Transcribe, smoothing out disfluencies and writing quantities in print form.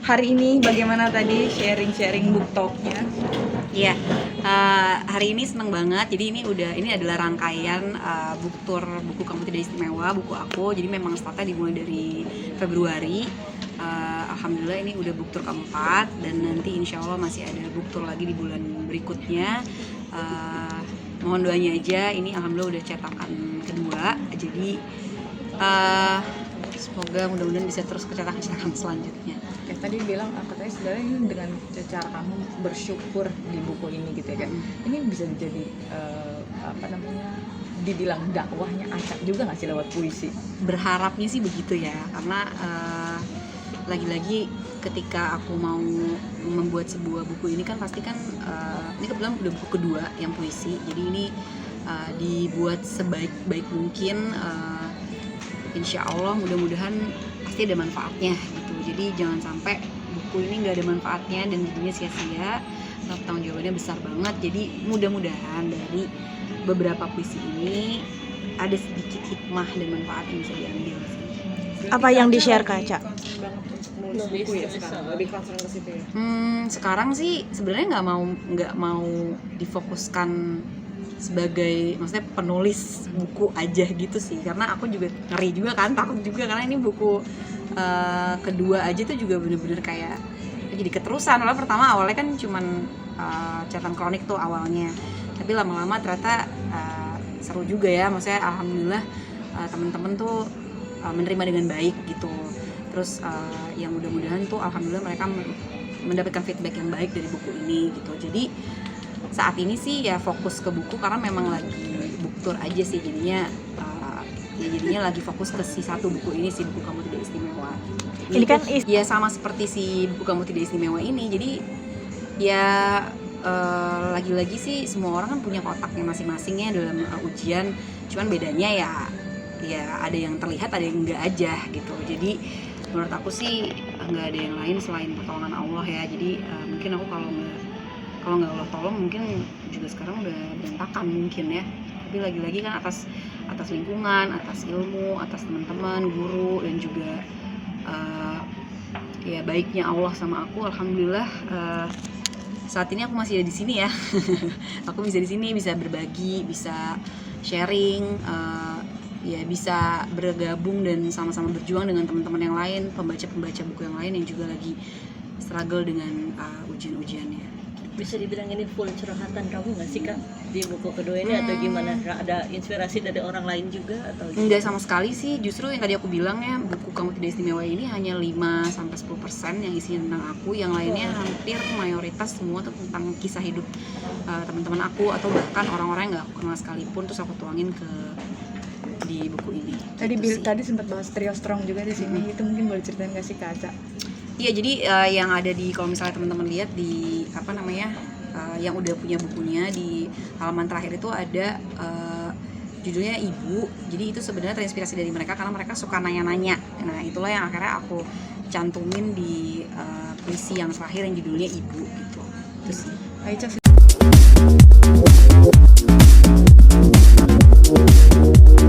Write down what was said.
hari ini bagaimana tadi sharing-sharing book talk-nya? Iya, hari ini seneng banget. Jadi ini adalah rangkaian book tour buku Kamu Tidak Istimewa, buku aku. Jadi memang startnya dimulai dari Februari. Alhamdulillah ini udah book tour keempat, dan nanti insya Allah masih ada book tour lagi di bulan berikutnya. Mohon doanya aja, ini alhamdulillah udah cetakan kedua. Jadi semoga mudah-mudahan bisa terus ke cetakan selanjutnya. Ya, tadi bilang katanya sebenarnya ini dengan cara kamu bersyukur di buku ini gitu ya, ini bisa jadi dibilang dakwahnya Aca juga nggak sih lewat puisi? Berharapnya sih begitu ya, karena lagi-lagi ketika aku mau membuat sebuah buku ini kan pasti kan ini kebetulan udah buku kedua yang puisi, jadi ini dibuat sebaik-baik mungkin. Insya Allah mudah-mudahan pasti ada manfaatnya gitu. Jadi jangan sampai buku ini nggak ada manfaatnya dan jadinya sia-sia. Tanggung jawabannya besar banget. Jadi mudah-mudahan dari beberapa puisi ini ada sedikit hikmah dan manfaat yang bisa diambil sih. Apa yang di-share Kak Aca? Nulis buku ya sekarang, lebih concern ke situ ya? Sekarang sih sebenarnya nggak mau difokuskan sebagai maksudnya penulis buku aja gitu sih, karena aku juga ngeri juga kan, takut juga karena ini buku kedua aja tuh juga bener-bener kayak jadi keterusan. Lalu pertama awalnya kan cuman catatan kronik tuh awalnya, tapi lama-lama ternyata seru juga ya, maksudnya alhamdulillah teman-teman tuh menerima dengan baik gitu. Terus yang mudah-mudahan tuh alhamdulillah mereka mendapatkan feedback yang baik dari buku ini gitu. Jadi saat ini sih ya fokus ke buku karena memang lagi book tour aja sih, jadinya lagi fokus ke si satu buku ini, si buku Kamu Tidak Istimewa. Jadi, ini kan ya sama seperti si buku Kamu Tidak Istimewa ini. Jadi ya lagi-lagi sih semua orang kan punya kotaknya masing-masingnya dalam ujian. Cuman bedanya ya ada yang terlihat, ada yang enggak aja gitu. Jadi menurut aku sih nggak ada yang lain selain pertolongan Allah ya. Jadi mungkin aku kalau nggak Allah tolong mungkin juga sekarang udah berantakan mungkin ya. Tapi lagi-lagi kan atas lingkungan, atas ilmu, atas teman-teman, guru, dan juga ya baiknya Allah sama aku, alhamdulillah saat ini aku masih ada di sini ya. Aku bisa di sini, bisa berbagi, bisa sharing, ya bisa bergabung dan sama-sama berjuang dengan teman-teman yang lain, pembaca buku yang lain yang juga lagi struggle dengan ujian-ujiannya. Bisa dibilang ini full curhatan kamu nggak sih Kak di buku kedua ini, atau gimana? Ada inspirasi dari orang lain juga atau gimana? Enggak sama sekali sih, justru yang tadi aku bilang ya, buku Kamu Tidak Istimewa ini hanya 5-10% yang isinya tentang aku, yang lainnya hampir mayoritas semua tuh tentang kisah hidup teman-teman aku atau bahkan orang-orang yang nggak aku kenal sekalipun, terus aku tuangin di buku ini. Tadi sempat bahas trio strong juga di sini, itu mungkin boleh ceritain nggak sih Kak Aca? Iya, jadi yang ada di, kalau misalnya teman-teman lihat di yang udah punya bukunya, di halaman terakhir itu ada judulnya Ibu. Jadi itu sebenarnya terinspirasi dari mereka karena mereka suka nanya-nanya. Nah itulah yang akhirnya aku cantumin di puisi yang terakhir yang judulnya Ibu gitu. Terus Aicha